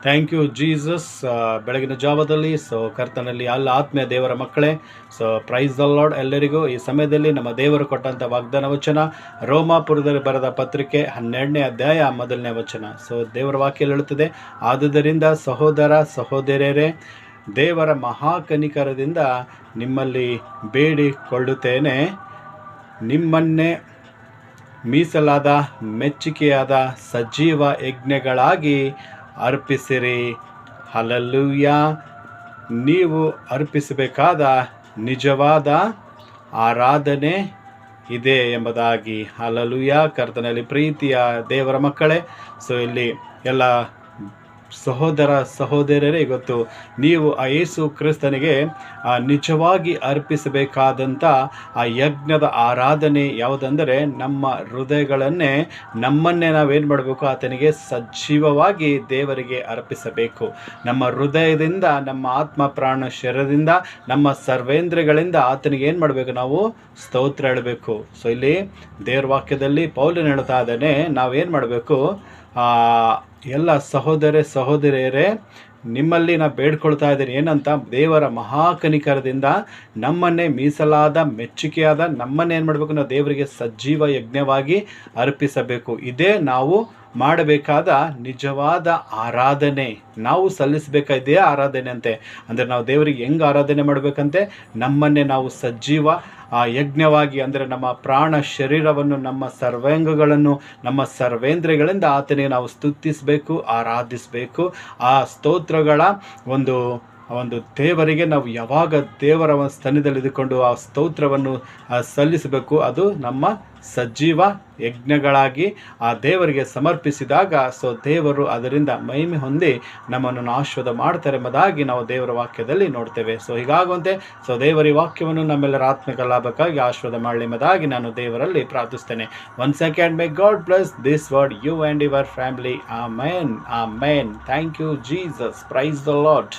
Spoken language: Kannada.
Thank you Jesus. ಬೆಳಗಿನ ಜಾವದಲ್ಲಿ ಕರ್ತನಲ್ಲಿ ಆತ್ಮೀಯ ದೇವರ ಮಕ್ಕಳೇ, ಪ್ರೈಸ್ ದ ಲಾರ್ಡ್ ಎಲ್ಲರಿಗೂ. ಈ ಸಮಯದಲ್ಲಿ ನಮ್ಮ ದೇವರು ಕೊಟ್ಟಂಥ ವಾಗ್ದಾನ ವಚನ ರೋಮಾಪುರದಲ್ಲಿ ಬರೆದ ಪತ್ರಿಕೆ 12ನೇ ಅಧ್ಯಾಯ 1ನೇ ವಚನ. ದೇವರ ವಾಕ್ಯ ಹೇಳುತ್ತದೆ, ಆದುದರಿಂದ ಸಹೋದರ ಸಹೋದರಿಯರೇ, ದೇವರ ಮಹಾಕನಿಕರದಿಂದ ನಿಮ್ಮಲ್ಲಿ ಬೇಡಿಕೊಳ್ಳುತ್ತೇನೆ, ನಿಮ್ಮನ್ನೇ ಮೀಸಲಾದ ಮೆಚ್ಚುಗೆಯಾದ ಸಜೀವ ಯಜ್ಞಗಳಾಗಿ ಅರ್ಪಿಸಿರಿ. ಹಲ್ಲೆಲೂಯ. ನೀವು ಅರ್ಪಿಸಬೇಕಾದ ನಿಜವಾದ ಆರಾಧನೆ ಇದೆ ಎಂಬುದಾಗಿ. ಹಲ್ಲೆಲೂಯ. ಕರ್ತನಲ್ಲಿ ಪ್ರೀತಿಯ ದೇವರ ಮಕ್ಕಳೇ, ಇಲ್ಲಿ ಎಲ್ಲ ಸಹೋದರ ಸಹೋದರರೇ, ಇವತ್ತು ನೀವು ಆ ಯೇಸು ಕ್ರಿಸ್ತನಿಗೆ ನಿಜವಾಗಿ ಅರ್ಪಿಸಬೇಕಾದಂಥ ಆ ಯಜ್ಞದ ಆರಾಧನೆ ಯಾವುದಂದರೆ, ನಮ್ಮ ಹೃದಯಗಳನ್ನೇ ನಮ್ಮನ್ನೇ ನಾವೇನು ಮಾಡಬೇಕು, ಆತನಿಗೆ ಸಜೀವವಾಗಿ ದೇವರಿಗೆ ಅರ್ಪಿಸಬೇಕು. ನಮ್ಮ ಹೃದಯದಿಂದ, ನಮ್ಮ ಆತ್ಮ ಪ್ರಾಣ ಶರೀರದಿಂದ, ನಮ್ಮ ಸರ್ವೇಂದ್ರಿಯಗಳಿಂದ ಆತನಿಗೆ ಏನು ಮಾಡಬೇಕು, ನಾವು ಸ್ತೋತ್ರ ಹೇಳಬೇಕು. ಇಲ್ಲಿ ದೇವರ ವಾಕ್ಯದಲ್ಲಿ ಪೌಲನು ಹೇಳ್ತಾ ಇದ್ದಾನೆ, ನಾವೇನು ಮಾಡಬೇಕು, ಎಲ್ಲ ಸಹೋದರಿಯರೇ, ನಿಮ್ಮಲ್ಲಿ ನಾನು ಬೇಡ್ಕೊಳ್ತಾ ಇದ್ದೀನಿ ಏನಂತ, ದೇವರ ಮಹಾಕನಿಕರದಿಂದ ನಮ್ಮನ್ನೇ ಮೀಸಲಾದ ಮೆಚ್ಚುಗೆಯಾದ ನಮ್ಮನ್ನೇ ಏನು ಮಾಡಬೇಕು, ನಾವು ದೇವರಿಗೆ ಸಜೀವ ಯಜ್ಞವಾಗಿ ಅರ್ಪಿಸಬೇಕು. ಇದೇ ನಾವು ಮಾಡಬೇಕಾದ ನಿಜವಾದ ಆರಾಧನೆ, ನಾವು ಸಲ್ಲಿಸಬೇಕಾದೇ ಆರಾಧನೆ ಅಂತೆ. ಅಂದರೆ ನಾವು ದೇವರಿಗೆ ಹೆಂಗೆ ಆರಾಧನೆ ಮಾಡಬೇಕಂತೆ, ನಮ್ಮನ್ನೇ ನಾವು ಸಜೀವ ಯಜ್ಞವಾಗಿ, ಅಂದರೆ ನಮ್ಮ ಪ್ರಾಣ ಶರೀರವನ್ನು, ನಮ್ಮ ಸರ್ವಾಂಗಗಳನ್ನು, ನಮ್ಮ ಸರ್ವೇಂದ್ರಿಯಗಳಿಂದ ಆತನಿಗೆ ನಾವು ಸ್ತುತಿಸಬೇಕು, ಆರಾಧಿಸಬೇಕು. ಆ ಸ್ತೋತ್ರಗಳ ಒಂದು ದೇವರಿಗೆ ನಾವು ಯಾವಾಗ ದೇವರ ಸ್ಥಾನದಲ್ಲಿ ಇದ್ದುಕೊಂಡು ಆ ಸ್ತೋತ್ರವನ್ನು ಸಲ್ಲಿಸಬೇಕು, ಅದು ನಮ್ಮ ಸಜೀವ ಯಜ್ಞಗಳಾಗಿ ಆ ದೇವರಿಗೆ ಸಮರ್ಪಿಸಿದಾಗ ದೇವರು ಅದರಿಂದ ಮಹಿಮೆ ಹೊಂದಿ ನಮ್ಮನ್ನು ಆಶೀರ್ವಾದ ಮಾಡ್ತಾರೆ ಎಂಬುದಾಗಿ ನಾವು ದೇವರ ವಾಕ್ಯದಲ್ಲಿ ನೋಡ್ತೇವೆ. ಹೀಗಾಗುವಂತೆ ದೇವರ ವಾಕ್ಯವನ್ನು ನಮ್ಮೆಲ್ಲರ ಆತ್ಮಿಕ ಲಾಭಕ್ಕಾಗಿ ಆಶೀರ್ವಾದ ಮಾಡಲಿ ಎಂಬುದಾಗಿ ನಾನು ದೇವರಲ್ಲಿ ಪ್ರಾರ್ಥಿಸ್ತೇನೆ. 1 second, may God bless this word, you and your family. Amen. Amen. Thank you Jesus. Praise the Lord.